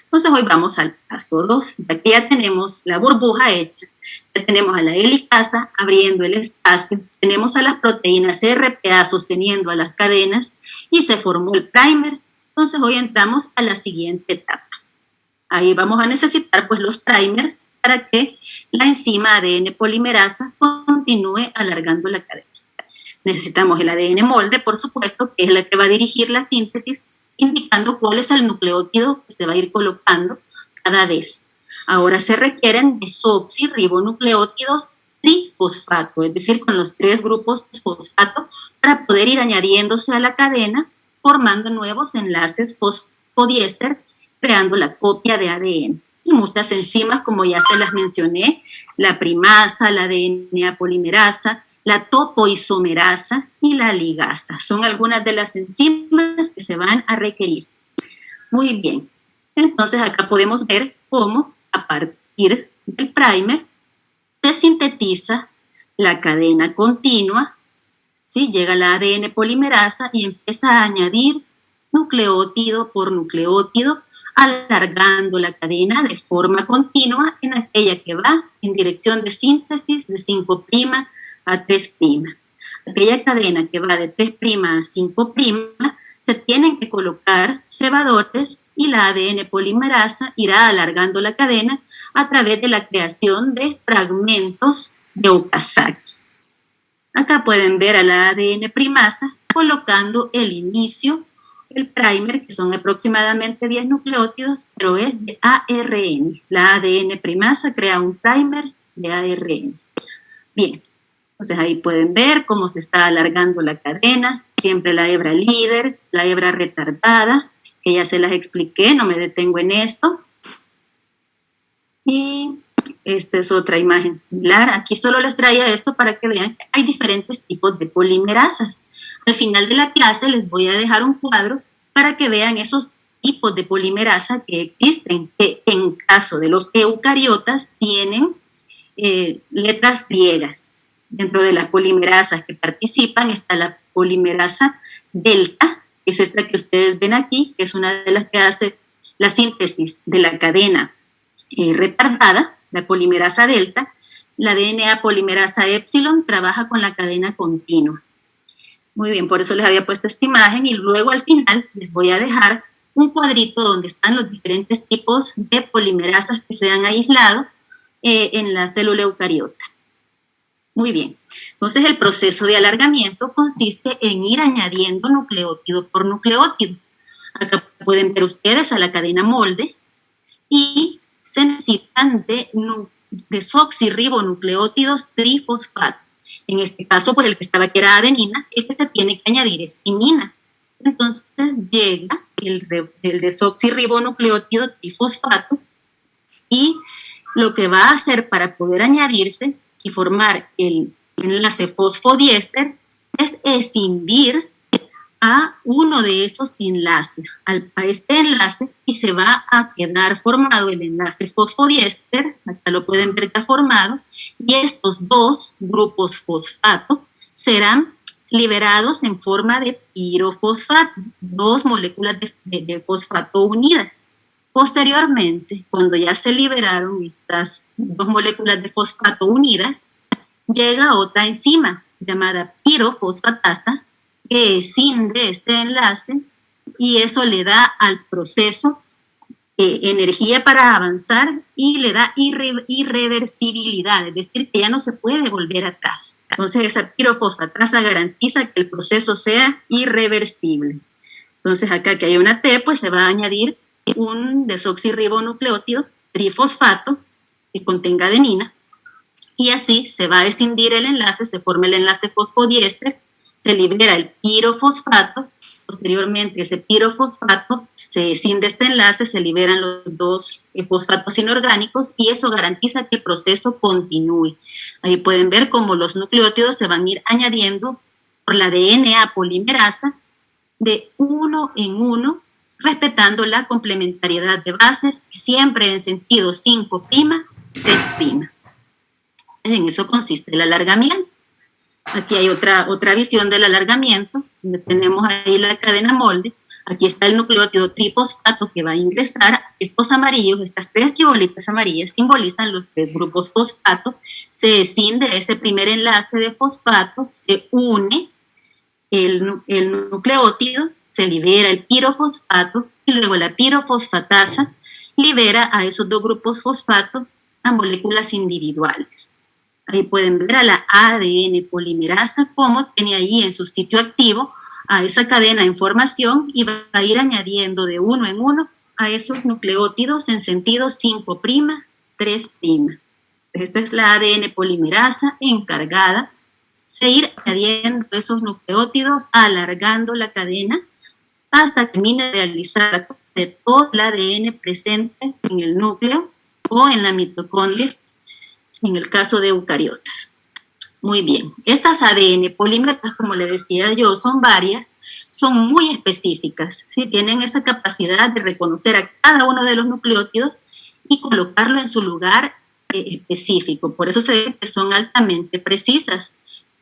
Entonces hoy vamos al paso 2. Aquí ya tenemos la burbuja hecha, ya tenemos a la helicasa abriendo el espacio, tenemos a las proteínas RPA sosteniendo a las cadenas y se formó el primer. Entonces hoy entramos a la siguiente etapa. Ahí vamos a necesitar pues los primers para que la enzima ADN polimerasa continúe alargando la cadena. Necesitamos el ADN molde, por supuesto, que es la que va a dirigir la síntesis, indicando cuál es el nucleótido que se va a ir colocando cada vez. Ahora se requieren desoxirribonucleótidos trifosfato, es decir, con los 3 grupos fosfato, para poder ir añadiéndose a la cadena, formando nuevos enlaces fosfodiéster, creando la copia de ADN. Y muchas enzimas, como ya se las mencioné, la primasa, la DNA polimerasa, la topoisomerasa y la ligasa. Son algunas de las enzimas que se van a requerir. Muy bien. Entonces acá podemos ver cómo a partir del primer se sintetiza la cadena continua, ¿sí? Llega la ADN polimerasa y empieza a añadir nucleótido por nucleótido, alargando la cadena de forma continua en aquella que va en dirección de síntesis de 5' a 3'. Aquella cadena que va de 3' a 5' se tienen que colocar cebadores y la ADN polimerasa irá alargando la cadena a través de la creación de fragmentos de Okazaki. Acá pueden ver a la ADN primasa colocando el inicio, el primer, que son aproximadamente 10 nucleótidos, pero es de ARN. La ADN primasa crea un primer de ARN. Bien, entonces ahí pueden ver cómo se está alargando la cadena, siempre la hebra líder, la hebra retardada, que ya se las expliqué, no me detengo en esto. Y esta es otra imagen similar. Aquí solo les traía esto para que vean que hay diferentes tipos de polimerasas. Al final de la clase les voy a dejar un cuadro para que vean esos tipos de polimerasa que existen, que en caso de los eucariotas tienen letras griegas. Dentro de las polimerasas que participan está la polimerasa delta, que es esta que ustedes ven aquí, que es una de las que hace la síntesis de la cadena retardada, la polimerasa delta. La DNA polimerasa epsilon trabaja con la cadena continua. Muy bien, por eso les había puesto esta imagen y luego al final les voy a dejar un cuadrito donde están los diferentes tipos de polimerasas que se han aislado en la célula eucariota. Muy bien, entonces el proceso de alargamiento consiste en ir añadiendo nucleótido por nucleótido. Acá pueden ver ustedes a la cadena molde y se necesitan de desoxirribonucleótidos trifosfato. En este caso, pues el que estaba aquí era adenina, el que se tiene que añadir es timina. Entonces llega el desoxirribonucleótido trifosfato y lo que va a hacer para poder añadirse y formar el enlace fosfodiéster es escindir a uno de esos enlaces, a este enlace, y se va a quedar formado el enlace fosfodiéster, acá lo pueden ver ya formado, y estos dos grupos fosfato serán liberados en forma de pirofosfato, dos moléculas de fosfato unidas. Posteriormente, cuando ya se liberaron estas dos moléculas de fosfato unidas, llega otra enzima llamada pirofosfatasa que escinde este enlace y eso le da al proceso energía para avanzar y le da irreversibilidad, es decir, que ya no se puede volver atrás. Entonces, esa pirofosfatasa garantiza que el proceso sea irreversible. Entonces, acá que hay una T, pues se va a añadir un desoxirribonucleótido trifosfato que contenga adenina y así se va a escindir el enlace, se forma el enlace fosfodiéster, se libera el pirofosfato, posteriormente ese pirofosfato se escinde este enlace, se liberan los dos fosfatos inorgánicos y eso garantiza que el proceso continúe. Ahí pueden ver cómo los nucleótidos se van a ir añadiendo por la DNA polimerasa de uno en uno, respetando la complementariedad de bases, siempre en sentido 5', 3'. En eso consiste el alargamiento. Aquí hay otra visión del alargamiento, donde tenemos ahí la cadena molde. Aquí está el nucleótido trifosfato que va a ingresar. Estos amarillos, estas tres chibolitas amarillas, simbolizan los tres grupos fosfato. Se escinde ese primer enlace de fosfato, se une el nucleótido, se libera el pirofosfato y luego la pirofosfatasa libera a esos dos grupos fosfato a moléculas individuales. Ahí pueden ver a la ADN polimerasa como tiene ahí en su sitio activo a esa cadena de información y va a ir añadiendo de uno en uno a esos nucleótidos en sentido 5', 3'. Esta es la ADN polimerasa encargada de ir añadiendo esos nucleótidos, alargando la cadena hasta que termine de realizar de todo el ADN presente en el núcleo o en la mitocondria, en el caso de eucariotas. Muy bien, estas ADN polimerasas, como le decía yo, son varias, son muy específicas, ¿sí? Tienen esa capacidad de reconocer a cada uno de los nucleótidos y colocarlo en su lugar específico. Por eso se dice que son altamente precisas.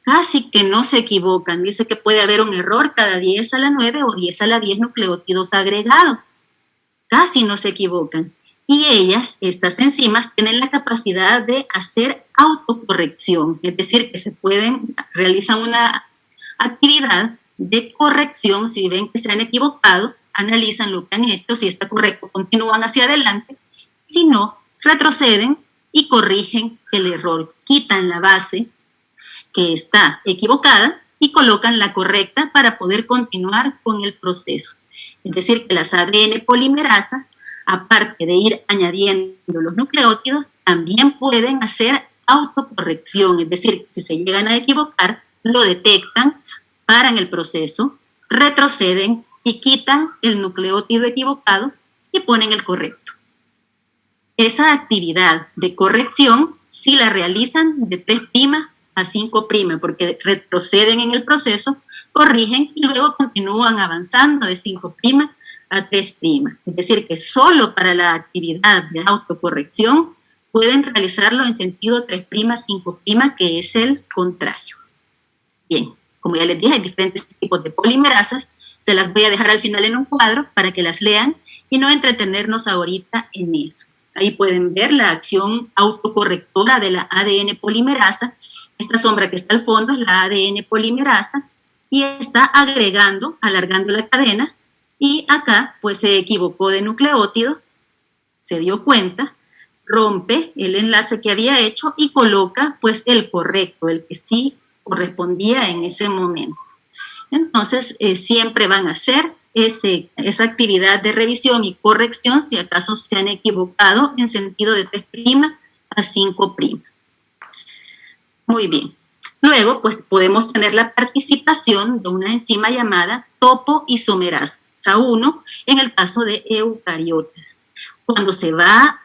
Casi que no se equivocan. Dice que puede haber un error cada 10 a la 9 o 10 a la 10 nucleótidos agregados. Casi no se equivocan. Y ellas, estas enzimas, tienen la capacidad de hacer autocorrección, es decir, que realizan una actividad de corrección. Si ven que se han equivocado, analizan lo que han hecho, si está correcto, continúan hacia adelante, si no, retroceden y corrigen el error, quitan la base que está equivocada y colocan la correcta para poder continuar con el proceso. Es decir, que las ADN polimerasas, aparte de ir añadiendo los nucleótidos, también pueden hacer autocorrección, es decir, si se llegan a equivocar, lo detectan, paran el proceso, retroceden y quitan el nucleótido equivocado y ponen el correcto. Esa actividad de corrección sí la realizan de 3' a 5', porque retroceden en el proceso, corrigen y luego continúan avanzando de 5' a 3'. Es decir, que solo para la actividad de autocorrección pueden realizarlo en sentido 3', 5', que es el contrario. Bien, como ya les dije, hay diferentes tipos de polimerasas. Se las voy a dejar al final en un cuadro para que las lean y no entretenernos ahorita en eso. Ahí pueden ver la acción autocorrectora de la ADN polimerasa. Esta sombra que está al fondo es la ADN polimerasa y está agregando, alargando la cadena, y acá pues se equivocó de nucleótido, se dio cuenta, rompe el enlace que había hecho y coloca pues el correcto, el que sí correspondía en ese momento. Entonces siempre van a hacer esa actividad de revisión y corrección si acaso se han equivocado en sentido de 3' a 5'. Muy bien. Luego, pues podemos tener la participación de una enzima llamada topoisomerasa 1 en el caso de eucariotas. Cuando se va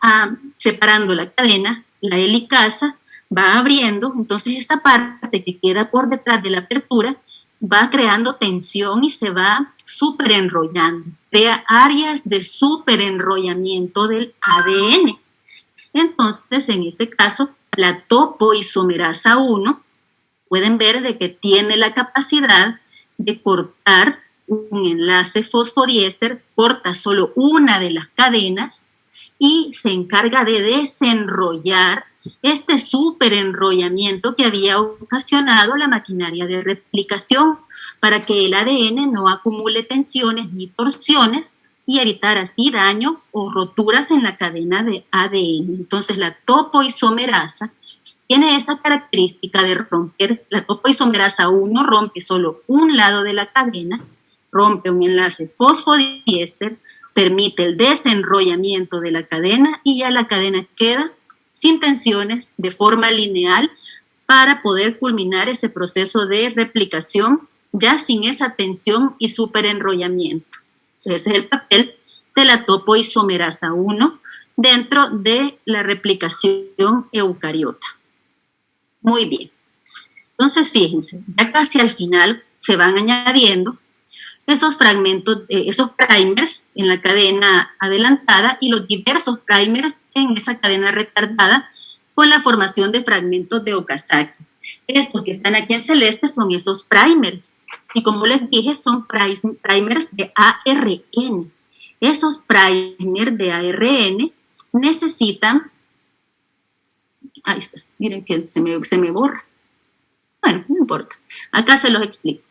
separando la cadena, la helicasa va abriendo, entonces esta parte que queda por detrás de la apertura va creando tensión y se va superenrollando, crea áreas de superenrollamiento del ADN. Entonces, en ese caso, la topoisomerasa 1, pueden ver de que tiene la capacidad de cortar un enlace fosfodiéster, corta solo una de las cadenas y se encarga de desenrollar este superenrollamiento que había ocasionado la maquinaria de replicación para que el ADN no acumule tensiones ni torsiones y evitar así daños o roturas en la cadena de ADN. Entonces la topoisomerasa tiene esa característica de romper, la topoisomerasa 1 rompe solo un lado de la cadena, rompe un enlace fosfodiéster, permite el desenrollamiento de la cadena y ya la cadena queda sin tensiones de forma lineal para poder culminar ese proceso de replicación ya sin esa tensión y superenrollamiento. Entonces, ese es el papel de la topoisomerasa 1 dentro de la replicación eucariota. Muy bien. Entonces, fíjense, ya casi al final se van añadiendo esos fragmentos, esos primers en la cadena adelantada y los diversos primers en esa cadena retardada con la formación de fragmentos de Okazaki. Estos que están aquí en celeste son esos primers y como les dije son primers de ARN. Esos primers de ARN necesitan, ahí está, miren que se me borra. Bueno, no importa, acá se los explico.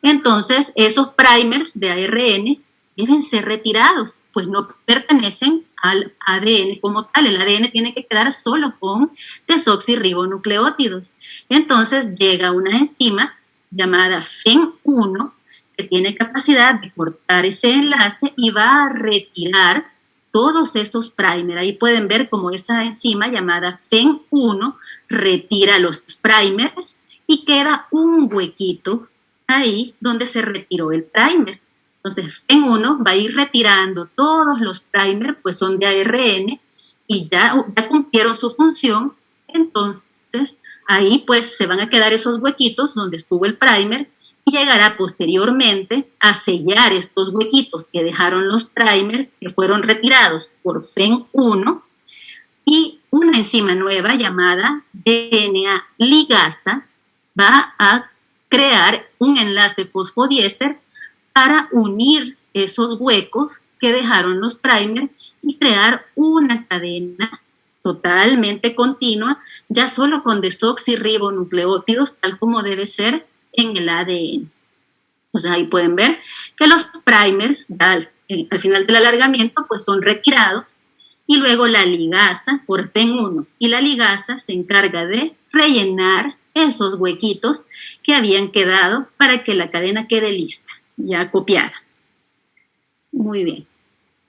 Entonces, esos primers de ARN deben ser retirados, pues no pertenecen al ADN como tal. El ADN tiene que quedar solo con desoxirribonucleótidos. Entonces, llega una enzima llamada FEN1 que tiene capacidad de cortar ese enlace y va a retirar todos esos primers. Ahí pueden ver cómo esa enzima llamada FEN1 retira los primers y queda un huequito ahí donde se retiró el primer. Entonces, FEN1 va a ir retirando todos los primers, pues son de ARN, y ya cumplieron su función. Entonces, ahí pues se van a quedar esos huequitos donde estuvo el primer y llegará posteriormente a sellar estos huequitos que dejaron los primers que fueron retirados por FEN1 y una enzima nueva llamada DNA ligasa va a crear un enlace fosfodiéster para unir esos huecos que dejaron los primers y crear una cadena totalmente continua, ya solo con desoxirribonucleótidos, tal como debe ser en el ADN. Entonces ahí pueden ver que los primers, al final del alargamiento, pues son retirados y luego la ligasa por FEN1 y la ligasa se encarga de rellenar esos huequitos que habían quedado para que la cadena quede lista, ya copiada. Muy bien.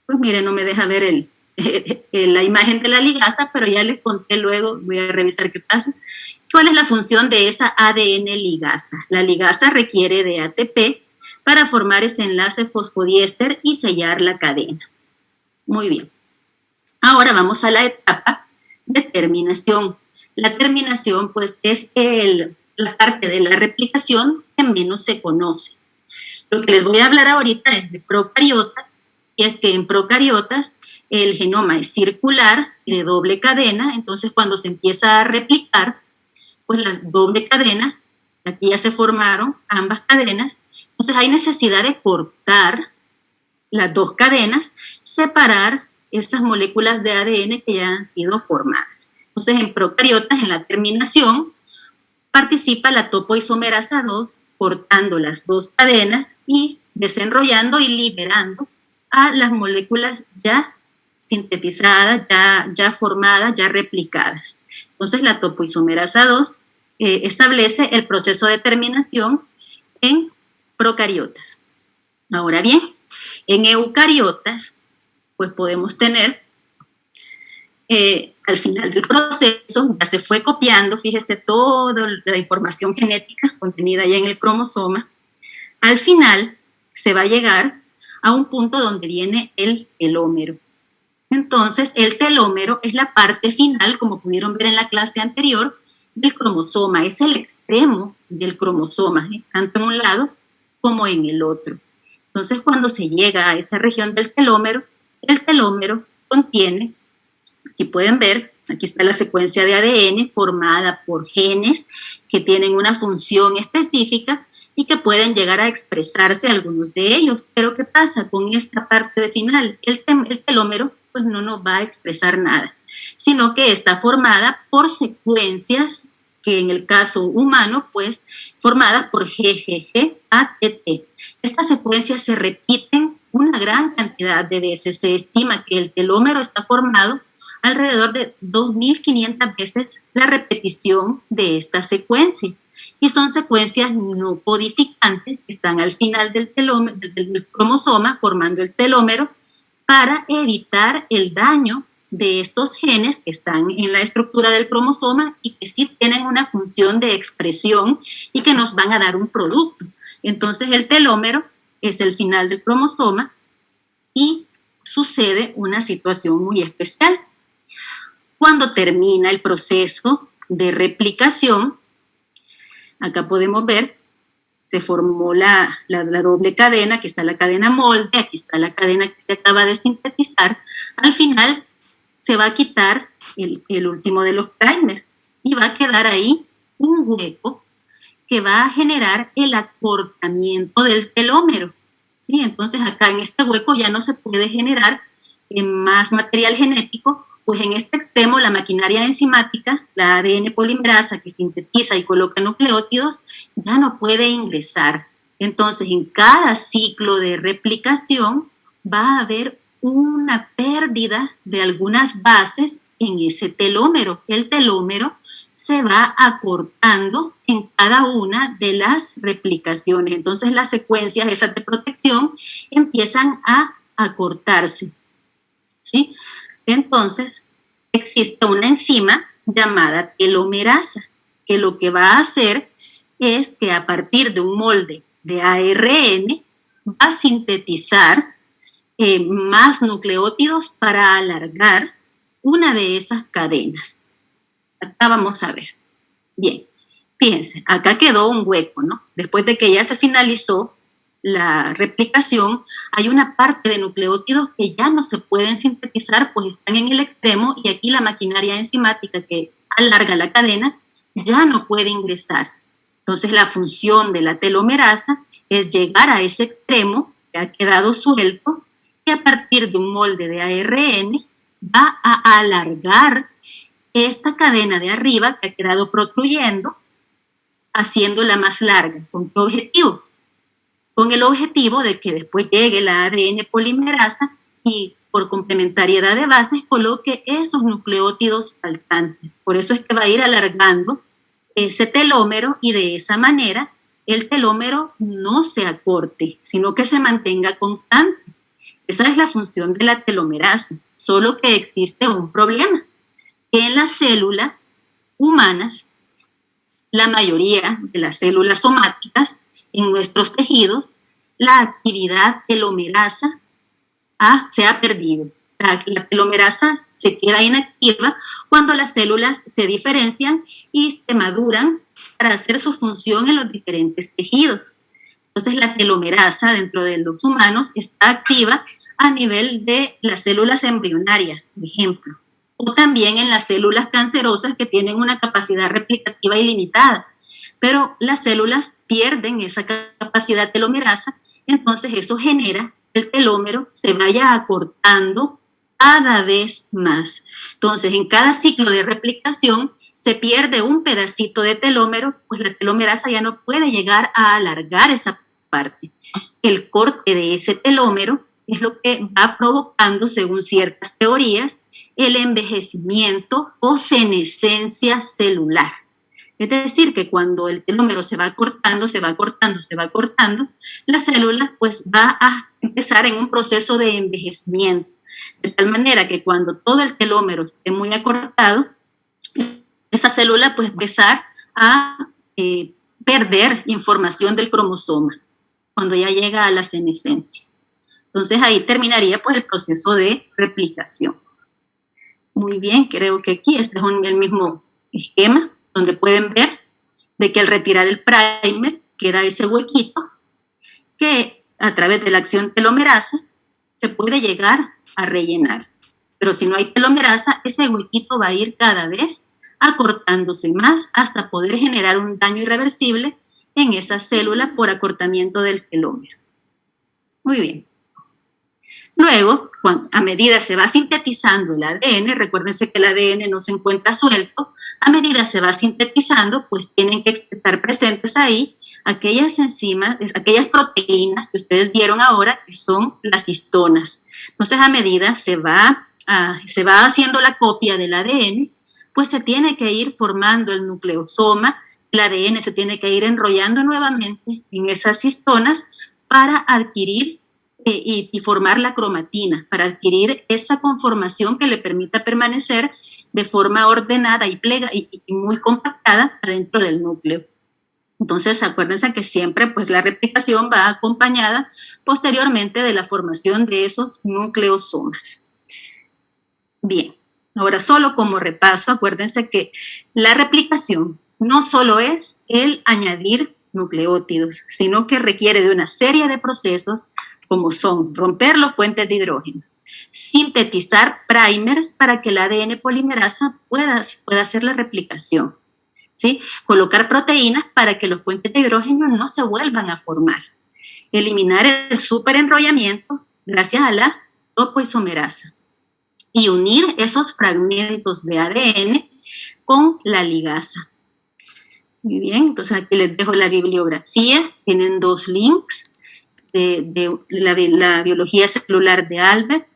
Pues miren, no me deja ver la imagen de la ligasa, pero ya les conté luego, voy a revisar qué pasa. ¿Cuál es la función de esa ADN ligasa? La ligasa requiere de ATP para formar ese enlace fosfodiéster y sellar la cadena. Muy bien. Ahora vamos a la etapa de terminación. La terminación, pues, es la parte de la replicación que menos se conoce. Lo que les voy a hablar ahorita es de procariotas, y es que en procariotas el genoma es circular, de doble cadena, entonces cuando se empieza a replicar, pues la doble cadena, aquí ya se formaron ambas cadenas, entonces hay necesidad de cortar las dos cadenas, separar esas moléculas de ADN que ya han sido formadas. Entonces, en procariotas, en la terminación, participa la topoisomerasa 2, cortando las dos cadenas y desenrollando y liberando a las moléculas ya sintetizadas, ya formadas, ya replicadas. Entonces, la topoisomerasa 2 establece el proceso de terminación en procariotas. Ahora bien, en eucariotas, pues podemos tener al final del proceso ya se fue copiando, fíjese, toda la información genética contenida ya en el cromosoma. Al final se va a llegar a un punto donde viene el telómero. Entonces, el telómero es la parte final, como pudieron ver en la clase anterior, del cromosoma. Es el extremo del cromosoma, tanto en un lado como en el otro. Entonces, cuando se llega a esa región del telómero, el telómero contiene, aquí pueden ver, aquí está la secuencia de ADN formada por genes que tienen una función específica y que pueden llegar a expresarse algunos de ellos. Pero ¿qué pasa con esta parte de final? El telómero pues no nos va a expresar nada, sino que está formada por secuencias que en el caso humano, pues formadas por GGG, ATT. Estas secuencias se repiten una gran cantidad de veces. Se estima que el telómero está formado alrededor de 2.500 veces la repetición de esta secuencia. Y son secuencias no codificantes que están al final del cromosoma, formando el telómero, para evitar el daño de estos genes que están en la estructura del cromosoma y que sí tienen una función de expresión y que nos van a dar un producto. Entonces el telómero es el final del cromosoma y sucede una situación muy especial. Cuando termina el proceso de replicación, acá podemos ver, se formó la doble cadena, aquí está la cadena molde, aquí está la cadena que se acaba de sintetizar. Al final se va a quitar el último de los primers y va a quedar ahí un hueco que va a generar el acortamiento del telómero. ¿Sí? Entonces acá en este hueco ya no se puede generar más material genético, pues en este extremo la maquinaria enzimática, la ADN polimerasa que sintetiza y coloca nucleótidos, ya no puede ingresar. Entonces en cada ciclo de replicación va a haber una pérdida de algunas bases en ese telómero. El telómero se va acortando en cada una de las replicaciones. Entonces las secuencias esas de protección empiezan a acortarse, ¿sí? Entonces existe una enzima llamada telomerasa que lo que va a hacer es que a partir de un molde de ARN va a sintetizar más nucleótidos para alargar una de esas cadenas. Acá vamos a ver. Bien, fíjense, acá quedó un hueco, ¿no? Después de que ya se finalizó la replicación, hay una parte de nucleótidos que ya no se pueden sintetizar, pues están en el extremo y aquí la maquinaria enzimática que alarga la cadena ya no puede ingresar. Entonces la función de la telomerasa es llegar a ese extremo que ha quedado suelto y a partir de un molde de ARN va a alargar esta cadena de arriba que ha quedado protruyendo, haciéndola más larga. ¿Con qué objetivo? Con el objetivo de que después llegue la ADN polimerasa y por complementariedad de bases coloque esos nucleótidos faltantes. Por eso es que va a ir alargando ese telómero y de esa manera el telómero no se acorte, sino que se mantenga constante. Esa es la función de la telomerasa, solo que existe un problema, que en las células humanas, la mayoría de las células somáticas, en nuestros tejidos, la actividad telomerasa se ha perdido. La telomerasa se queda inactiva cuando las células se diferencian y se maduran para hacer su función en los diferentes tejidos. Entonces, la telomerasa dentro de los humanos está activa a nivel de las células embrionarias, por ejemplo, o también en las células cancerosas que tienen una capacidad replicativa ilimitada. Pero las células pierden esa capacidad telomerasa, entonces eso genera que el telómero se vaya acortando cada vez más. Entonces, en cada ciclo de replicación se pierde un pedacito de telómero, pues la telomerasa ya no puede llegar a alargar esa parte. El corte de ese telómero es lo que va provocando, según ciertas teorías, el envejecimiento o senescencia celular. Es decir, que cuando el telómero se va cortando, la célula pues va a empezar en un proceso de envejecimiento. de tal manera que cuando todo el telómero esté muy acortado, esa célula pues empezar a perder información del cromosoma cuando ya llega a la senescencia. Entonces ahí terminaría pues el proceso de replicación. Muy bien, creo que aquí este es el mismo esquema donde pueden ver de que al retirar el primer queda ese huequito que a través de la acción telomerasa se puede llegar a rellenar. Pero si no hay telomerasa, ese huequito va a ir cada vez acortándose más hasta poder generar un daño irreversible en esa célula por acortamiento del telómero. Muy bien. Luego, a medida se va sintetizando el ADN, recuérdense que el ADN no se encuentra suelto, a medida se va sintetizando, pues tienen que estar presentes ahí aquellas enzimas, aquellas proteínas que ustedes vieron ahora, que son las histonas. Entonces, a medida se va haciendo la copia del ADN, pues se tiene que ir formando el nucleosoma, el ADN se tiene que ir enrollando nuevamente en esas histonas para adquirir y formar la cromatina, para adquirir esa conformación que le permita permanecer de forma ordenada y muy compactada dentro del núcleo. Entonces, acuérdense que siempre pues, la replicación va acompañada posteriormente de la formación de esos nucleosomas. Bien, ahora solo como repaso, acuérdense que la replicación no solo es el añadir nucleótidos, sino que requiere de una serie de procesos como son romper los puentes de hidrógeno, sintetizar primers para que el ADN polimerasa pueda hacer la replicación, ¿sí? Colocar proteínas para que los puentes de hidrógeno no se vuelvan a formar, eliminar el superenrollamiento gracias a la topoisomerasa y unir esos fragmentos de ADN con la ligasa. Muy bien, entonces aquí les dejo la bibliografía, tienen 2 links de la biología celular de Albert